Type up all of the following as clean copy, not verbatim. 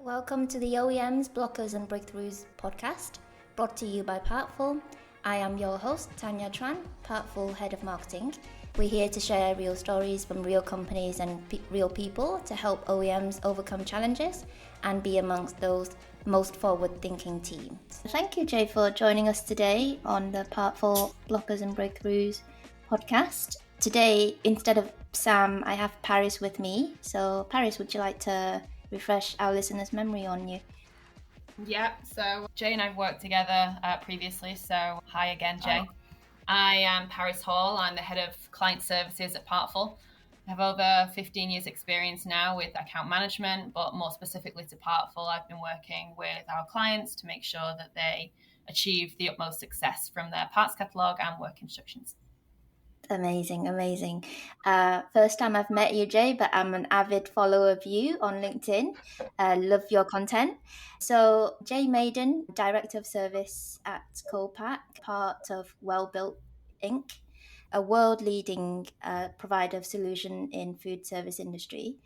Welcome to the OEMs, Blockers and Breakthroughs podcast, brought to you by Partful. I am your host, Tanya Tran, Partful Head of Marketing. We're here to share real stories from real companies and real people to help OEMs overcome challenges and be amongst those most forward-thinking teams. Thank you, Jay, for joining us today on the Partful Blockers and Breakthroughs podcast. Today, instead of Sam, I have Paris with me. So, Paris, would you like to refresh our listeners' memory on you? Yeah, so Jay and I've worked together previously, so hi again, Jay. I am Paris Hall. I'm the head of client services at Partful. I have over 15 years experience now with account management, but more specifically to Partful, I've been working with our clients to make sure that they achieve the utmost success from their parts catalogue and work instructions. Amazing. First time I've met you, Jay, but I'm an avid follower of you on LinkedIn. Love your content. So, Jay Maiden, Director of Service at Kolpak, part of Wellbuilt Inc., a world-leading provider of solution in food service industry.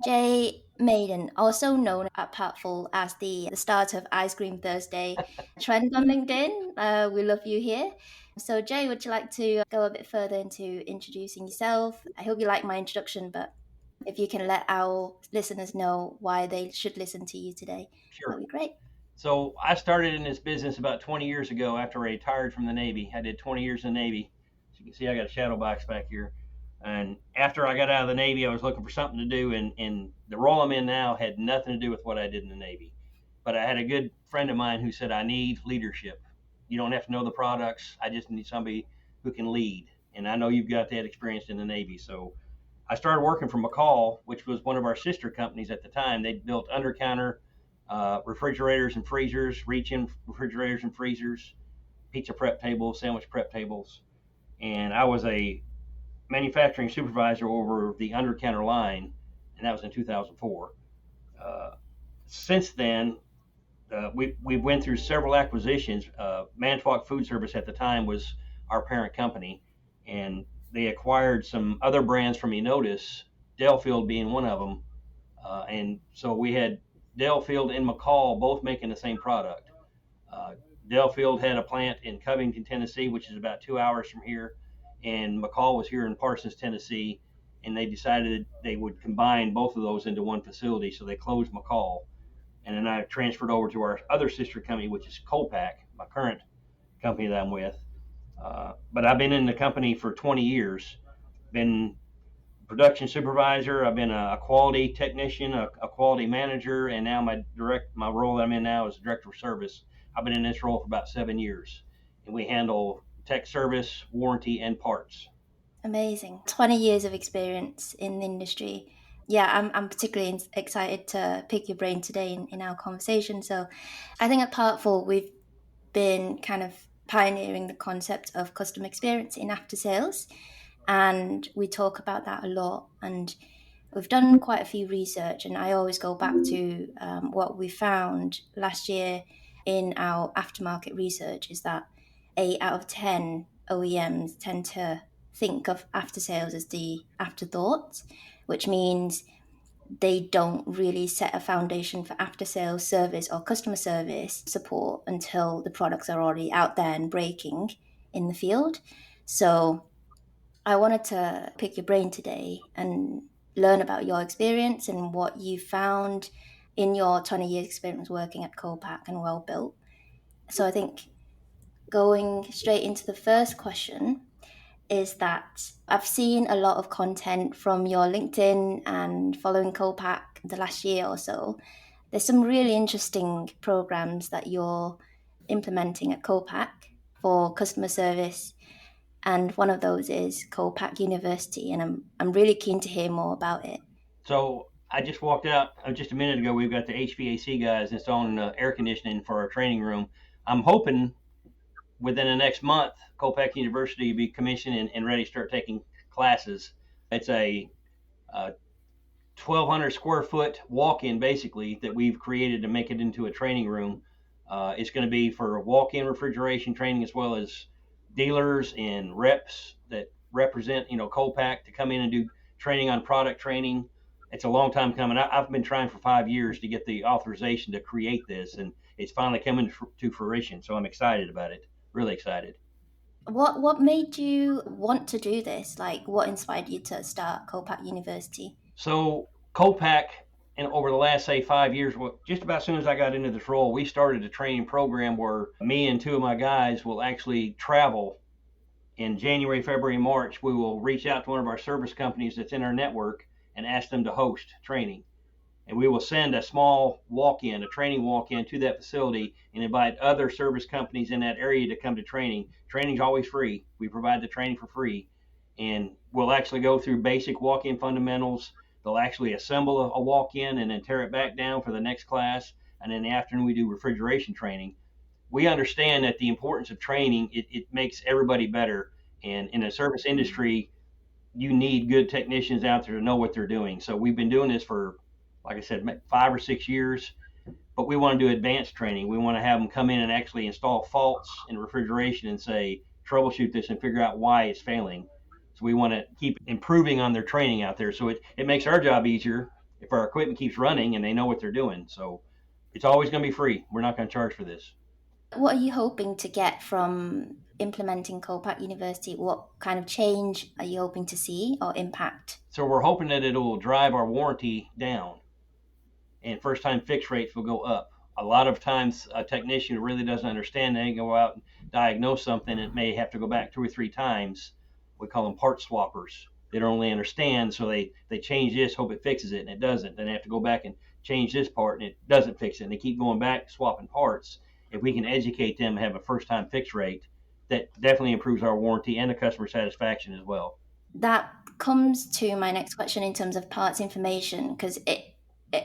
Jay Maiden, also known at Partful as the start of Ice Cream Thursday trend on LinkedIn. We love you here. So, Jay, would you like to go a bit further into introducing yourself? I hope you like my introduction, but if you can let our listeners know why they should listen to you today, Sure. that'd be great. So I started in this business about 20 years ago after I retired from the Navy. I did 20 years in the Navy. As you can see, I got a shadow box back here. And after I got out of the Navy, I was looking for something to do, and the role I'm in now had nothing to do with what I did in the Navy. But I had a good friend of mine who said, I need leadership. You don't have to know the products. I just need somebody who can lead. And I know you've got that experience in the Navy. So I started working for McCall, which was one of our sister companies at the time. They built under-counter refrigerators and freezers, reach-in refrigerators and freezers, pizza prep tables, sandwich prep tables. And I was a manufacturing supervisor over the under-counter line, and that was in 2004. Since then, we went through several acquisitions. Manitowoc Food Service at the time was our parent company, and they acquired some other brands from Enotis, Delfield being one of them. And so we had Delfield and McCall both making the same product. Delfield had a plant in Covington, Tennessee, which is about 2 hours from here, and McCall was here in Parsons, Tennessee, and they decided they would combine both of those into one facility, so they closed McCall. And then I transferred over to our other sister company, which is Kolpak, my current company that I'm with. But I've been in the company for 20 years, been production supervisor, I've been a quality technician, a quality manager, and now my role that I'm in now is director of service. I've been in this role for about 7 years, and we handle tech service, warranty, and parts. Amazing. 20 years of experience in the industry. Yeah, I'm particularly excited to pick your brain today in our conversation. So I think at Partful, we've been kind of pioneering the concept of customer experience in after sales. And we talk about that a lot. And we've done quite a few research. And I always go back to what we found last year in our aftermarket research is that 8 out of 10 OEMs tend to think of after sales as the afterthought, which means they don't really set a foundation for after sales service or customer service support until the products are already out there and breaking in the field. So I wanted to pick your brain today and learn about your experience and what you found in your 20 years experience working at Kolpak and Wellbuilt. So I think going straight into the first question is that I've seen a lot of content from your LinkedIn and following Kolpak the last year or so. There's some really interesting programs that you're implementing at Kolpak for customer service, and one of those is Kolpak University, and I'm really keen to hear more about it. So I just walked out just a minute ago. We've got the HVAC guys installing air conditioning for our training room. I'm hoping within the next month, Kolpak University will be commissioned and ready to start taking classes. It's a 1,200 square foot walk-in, basically, that we've created to make it into a training room. It's going to be for walk-in refrigeration training, as well as dealers and reps that represent, Kolpak, to come in and do training on product training, it's a long time coming. I've been trying for 5 years to get the authorization to create this, and it's finally coming to fruition. So I'm excited about it. Really excited. What made you want to do this? Like, what inspired you to start Kolpak University? So Kolpak, and over the last say 5 years, well, just about as soon as I got into this role, we started a training program where me and two of my guys will actually travel in January, February, March. We will reach out to one of our service companies that's in our network and ask them to host training. And we will send a small walk-in, a training walk-in to that facility and invite other service companies in that area to come to training. Training's always free. We provide the training for free. And we'll actually go through basic walk-in fundamentals. They'll actually assemble a walk-in and then tear it back down for the next class. And in the afternoon, we do refrigeration training. We understand that the importance of training, it makes everybody better. And in the service industry, you need good technicians out there to know what they're doing. So we've been doing this for, like I said, 5 or 6 years, but we want to do advanced training. We want to have them come in and actually install faults in refrigeration and say, troubleshoot this and figure out why it's failing. So we want to keep improving on their training out there. So it makes our job easier if our equipment keeps running and they know what they're doing. So it's always going to be free. We're not going to charge for this. What are you hoping to get from implementing Kolpak University? What kind of change are you hoping to see or impact? So we're hoping that it'll drive our warranty down and first time fix rates will go up. A lot of times a technician really doesn't understand. They go out and diagnose something and may have to go back 2 or 3 times. We call them part swappers. They don't really understand, so they change this, hope it fixes it, and it doesn't. Then they have to go back and change this part, and it doesn't fix it. And they keep going back, swapping parts. If we can educate them and have a first time fix rate, that definitely improves our warranty and the customer satisfaction as well. That comes to my next question in terms of parts information, because it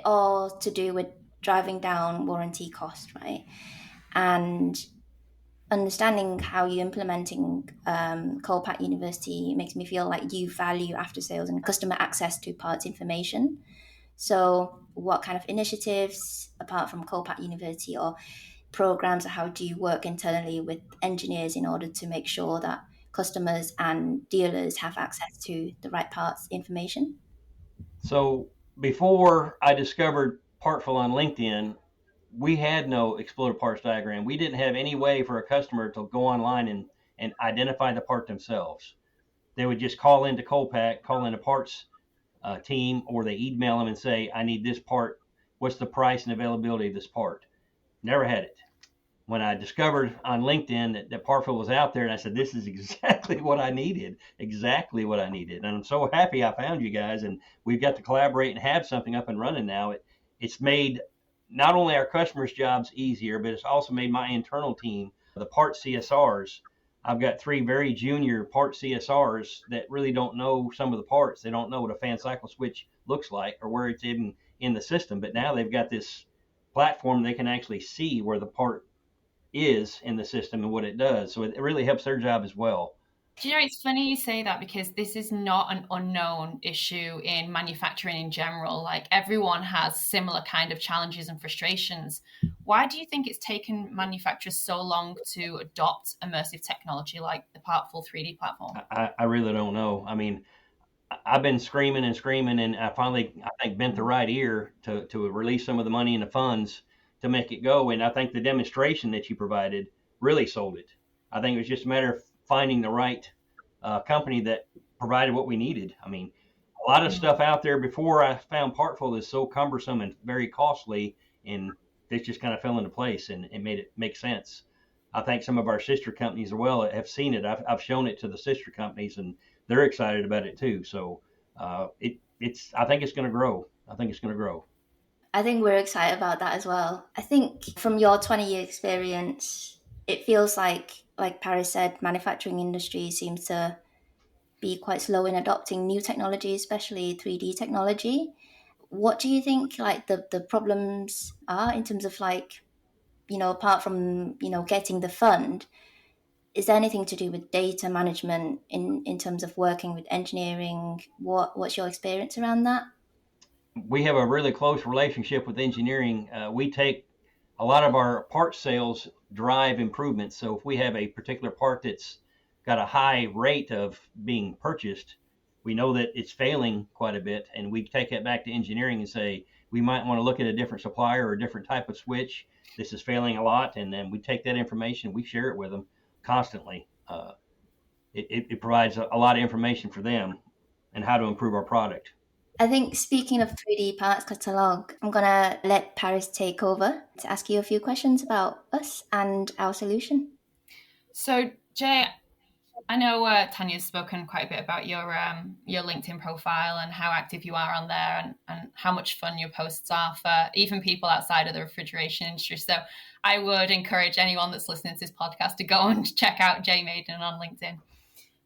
all to do with driving down warranty cost, right? And understanding how you're implementing Kolpak University makes me feel like you value after sales and customer access to parts information. So what kind of initiatives, apart from Kolpak University, or programs, or how do you work internally with engineers in order to make sure that customers and dealers have access to the right parts information? So before I discovered Partful on LinkedIn, we had no exploded parts diagram. We didn't have any way for a customer to go online and identify the part themselves. They would just call into Kolpak, call in a parts team, or they email them and say, I need this part. What's the price and availability of this part? Never had it. When I discovered on LinkedIn that Partful was out there, and I said, this is exactly what I needed, exactly what I needed. And I'm so happy I found you guys, and we've got to collaborate and have something up and running now. It's made not only our customers' jobs easier, but it's also made my internal team, the part CSRs. I've got 3 very junior part CSRs that really don't know some of the parts. They don't know what a fan cycle switch looks like or where it's even in the system. But now they've got this platform they can actually see where the part is in the system and what it does. So it really helps their job as well. Do you know, it's funny you say that, because this is not an unknown issue in manufacturing in general. Like, everyone has similar kind of challenges and frustrations. Why do you think it's taken manufacturers so long to adopt immersive technology like the Partful 3D platform? I really don't know. I mean, I've been screaming and screaming, and I finally, I think, bent the right ear to release some of the money and the funds to make it go. And I think the demonstration that you provided really sold it. I think it was just a matter of finding the right company that provided what we needed. I mean, a lot of stuff out there before I found Partful is so cumbersome and very costly, and this just kind of fell into place and it made it make sense. I think some of our sister companies as well have seen it. I've shown it to the sister companies, and they're excited about it too. So it's I think it's going to grow. I think it's going to grow. I think we're excited about that as well. I think from your 20-year experience, it feels like Paris said, manufacturing industry seems to be quite slow in adopting new technology, especially 3D technology. What do you think like the problems are in terms of like, apart from, getting the fund, is there anything to do with data management in terms of working with engineering? What's your experience around that? We have a really close relationship with engineering. We take a lot of our part sales drive improvements. So if we have a particular part that's got a high rate of being purchased, we know that it's failing quite a bit, and we take it back to engineering and say we might want to look at a different supplier or a different type of switch. This is failing a lot, and then we take that information, we share it with them constantly. It provides a lot of information for them and how to improve our product. I think speaking of 3D parts catalog, I'm going to let Paris take over to ask you a few questions about us and our solution. So, Jay, I know Tanya's spoken quite a bit about your LinkedIn profile and how active you are on there, and how much fun your posts are for even people outside of the refrigeration industry. So I would encourage anyone that's listening to this podcast to go and check out Jay Maiden on LinkedIn.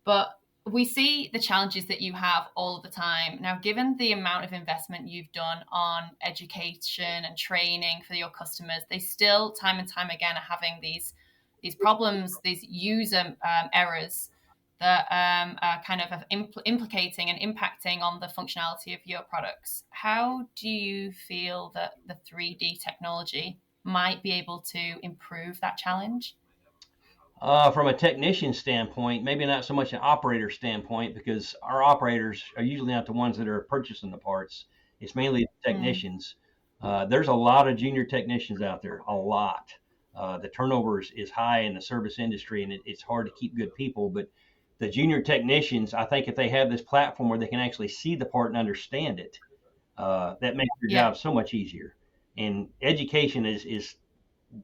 But we see the challenges that you have all of the time. Now, given the amount of investment you've done on education and training for your customers, they still time and time again are having these problems, these user errors that are kind of implicating and impacting on the functionality of your products. How do you feel that the 3D technology might be able to improve that challenge? From a technician standpoint, maybe not so much an operator standpoint, because our operators are usually not the ones that are purchasing the parts. It's mainly the technicians. There's a lot of junior technicians out there, a lot. The turnover is high in the service industry, and it's hard to keep good people. But the junior technicians, I think if they have this platform where they can actually see the part and understand it, that makes their job so much easier. And education is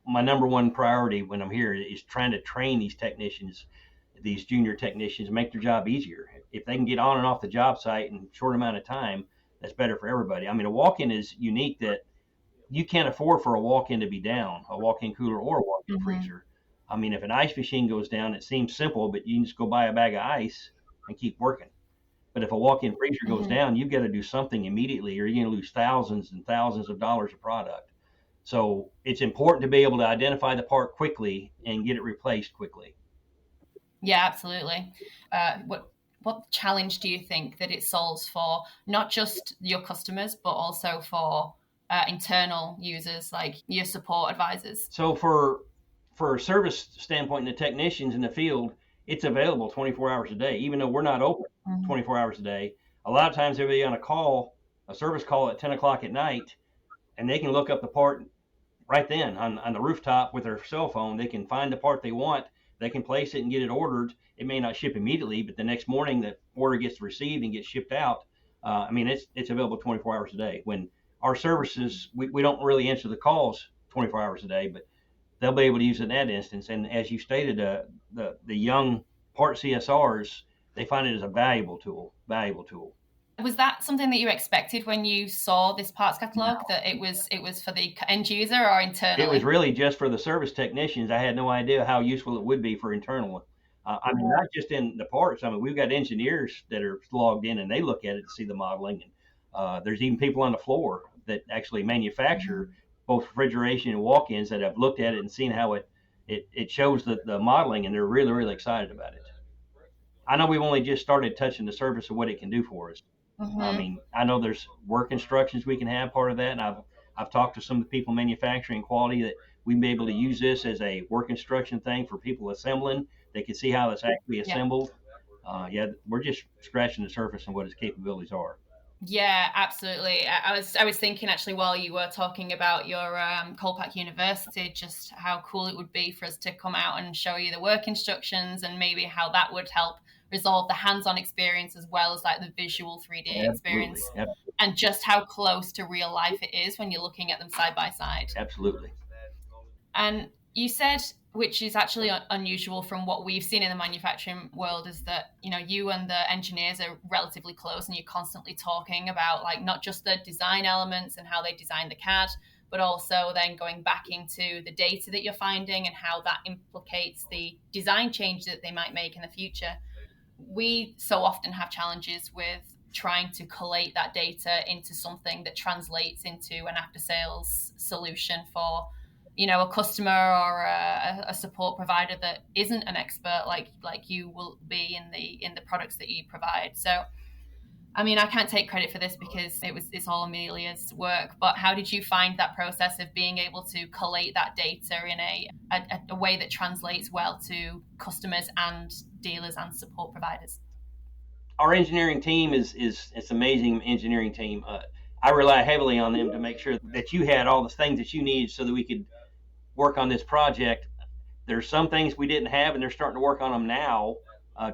my number one priority when I'm here, is trying to train these technicians, these junior technicians, make their job easier. If they can get on and off the job site in a short amount of time, that's better for everybody. I mean, a walk-in is unique that you can't afford for a walk-in to be down, a walk-in cooler or a walk-in freezer. I mean, if an ice machine goes down, it seems simple, but you can just go buy a bag of ice and keep working. But if a walk-in freezer goes down, you've got to do something immediately, or you're going to lose thousands and thousands of dollars of product. So it's important to be able to identify the part quickly and get it replaced quickly. Yeah, absolutely. What challenge do you think that it solves for not just your customers, but also for internal users like your support advisors? So for a service standpoint, and the technicians in the field, it's available 24 hours a day, even though we're not open 24 hours a day. A lot of times they'll be on a service call at 10 o'clock at night, and they can look up the part right then on the rooftop with their cell phone. They can find the part they want. They can place it and get it ordered. It may not ship immediately, but the next morning the order gets received and gets shipped out. I mean, it's available 24 hours a day. When our services, we don't really answer the calls 24 hours a day, but they'll be able to use it in that instance. And as you stated, the young part CSRs, they find it as a valuable tool. Was that something that you expected when you saw this parts catalog, that it was for the end user or internally? It was really just for the service technicians. I had no idea how useful it would be for internal. I mean, not just in the parts. I mean, we've got engineers that are logged in and they look at it to see the modeling. And there's even people on the floor that actually manufacture both refrigeration and walk-ins that have looked at it and seen how it shows the modeling, and they're really, really excited about it. I know we've only just started touching the surface of what it can do for us. I mean, I know there's work instructions we can have part of that, and I've talked to some of the people manufacturing quality that we'd be able to use this as a work instruction thing for people assembling. They can see how it's actually assembled. We're just scratching the surface on what its capabilities are. Yeah, absolutely. I was thinking actually while you were talking about your Kolpak University, just how cool it would be for us to come out and show you the work instructions, and maybe how that would help resolve the hands-on experience as well as like the visual 3D experience. Absolutely. And just how close to real life it is when you're looking at them side by side. Absolutely. And you said, which is actually unusual from what we've seen in the manufacturing world, is that, you know, you and the engineers are relatively close and you're constantly talking about like not just the design elements and how they design the CAD, but also then going back into the data that you're finding and how that implicates the design change that they might make in the future. We so often have challenges with trying to collate that data into something that translates into an after-sales solution for, you know, a customer or a support provider that isn't an expert like you will be in the products that you provide. So, I mean, I can't take credit for this because it's all Amelia's work, but how did you find that process of being able to collate that data in a way that translates well to customers and dealers and support providers? our engineering team is it's amazing engineering team. I rely heavily on them to make sure that you had all the things that you need so that we could work on this project. There's some things we didn't have, and they're starting to work on them now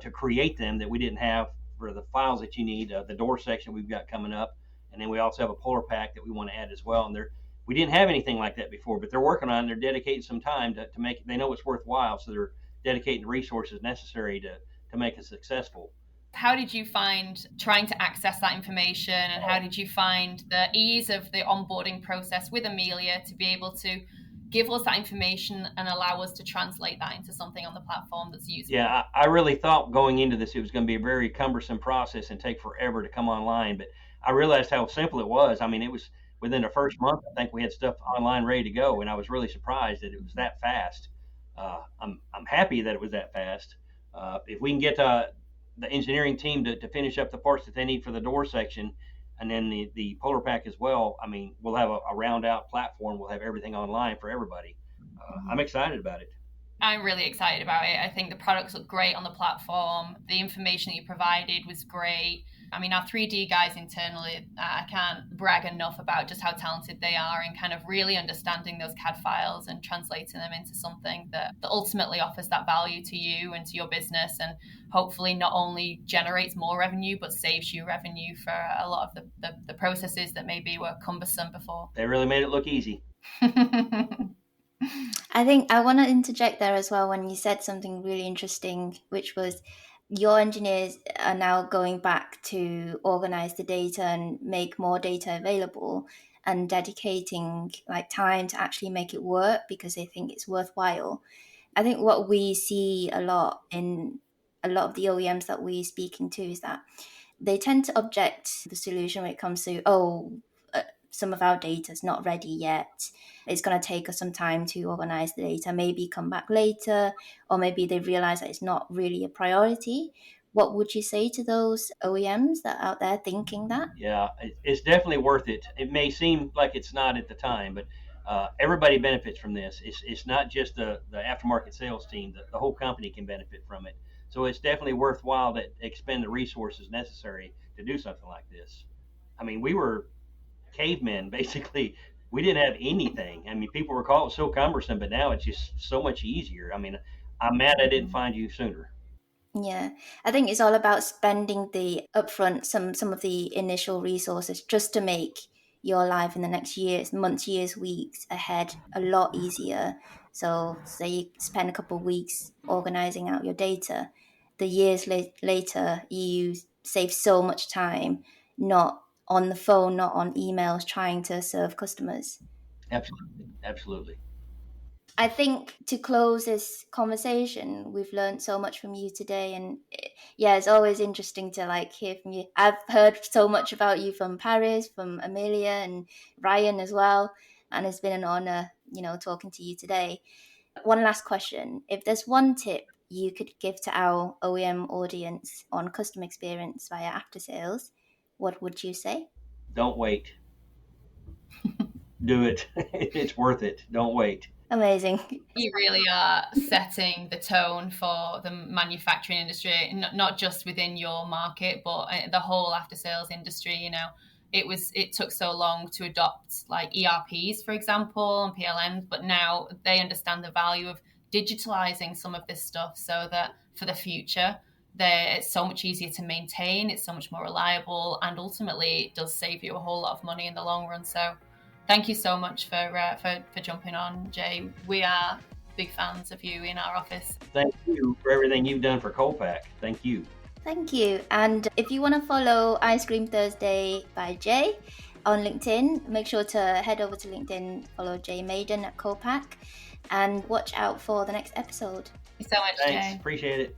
to create them that we didn't have for the files that you need. The door section we've got coming up, and then we also have a puller pack that we want to add as well. And we didn't have anything like that before, but they're working on it. They're dedicating some time to make it. They know it's worthwhile, so they're dedicating the resources necessary to make it successful. How did you find trying to access that information, and how did you find the ease of the onboarding process with Amelia to be able to give us that information and allow us to translate that into something on the platform that's useful? Yeah, I really thought going into this it was going to be a very cumbersome process and take forever to come online, but I realized how simple it was. I mean, it was within the first month, I think we had stuff online ready to go, and I was really surprised that it was that fast. I'm happy that it was that fast. If we can get the engineering team to finish up the parts that they need for the door section, and then the polar pack as well, I mean, we'll have a round out platform. We'll have everything online for everybody. I'm excited about it. I'm really excited about it. I think the products look great on the platform. The information that you provided was great. I mean, our 3D guys internally, I can't brag enough about just how talented they are in kind of really understanding those CAD files and translating them into something that ultimately offers that value to you and to your business, and hopefully not only generates more revenue, but saves you revenue for a lot of the processes that maybe were cumbersome before. They really made it look easy. I think I want to interject there as well when you said something really interesting, which was your engineers are now going back to organize the data and make more data available and dedicating like time to actually make it work because they think it's worthwhile. I think what we see a lot in a lot of the OEMs that we're speaking to is that they tend to object the solution when it comes to, some of our data is not ready yet. It's going to take us some time to organize the data, maybe come back later, or maybe they realize that it's not really a priority. What would you say to those OEMs that are out there thinking that? Yeah, it's definitely worth it. It may seem like it's not at the time, but everybody benefits from this. It's not just the aftermarket sales team. The whole company can benefit from it. So it's definitely worthwhile to expend the resources necessary to do something like this. I mean, we were cavemen, basically. We didn't have anything. I mean, people were calling it so cumbersome, but now it's just so much easier. I mean, I'm mad I didn't find you sooner. Yeah, I think it's all about spending the upfront, some of the initial resources just to make your life in the next years, months, years, weeks ahead a lot easier. So say you spend a couple of weeks organizing out your data, the years later you save so much time, not on the phone, not on emails, trying to serve customers. Absolutely. I think to close this conversation, we've learned so much from you today, and yeah, it's always interesting to like hear from you. I've heard so much about you from Paris, from Amelia and Ryan as well, and it's been an honor, talking to you today. One last question: if there's one tip you could give to our OEM audience on customer experience via Aftersales, what would you say? Don't wait. Do it. It's worth it. Don't wait. Amazing. You really are setting the tone for the manufacturing industry, not just within your market, but the whole after sales industry. It took so long to adopt like ERPs, for example, and PLMs, but now they understand the value of digitalizing some of this stuff so that for the future, it's so much easier to maintain, it's so much more reliable, and ultimately it does save you a whole lot of money in the long run. So thank you so much for jumping on, Jay. We are big fans of you in our office. Thank you for everything you've done for Kolpak. Thank you. Thank you. And if you want to follow Ice Cream Thursday by Jay on LinkedIn, make sure to head over to LinkedIn, follow Jay Maiden at Kolpak, and watch out for the next episode. Thank you so much, Thanks. Jay. Appreciate it.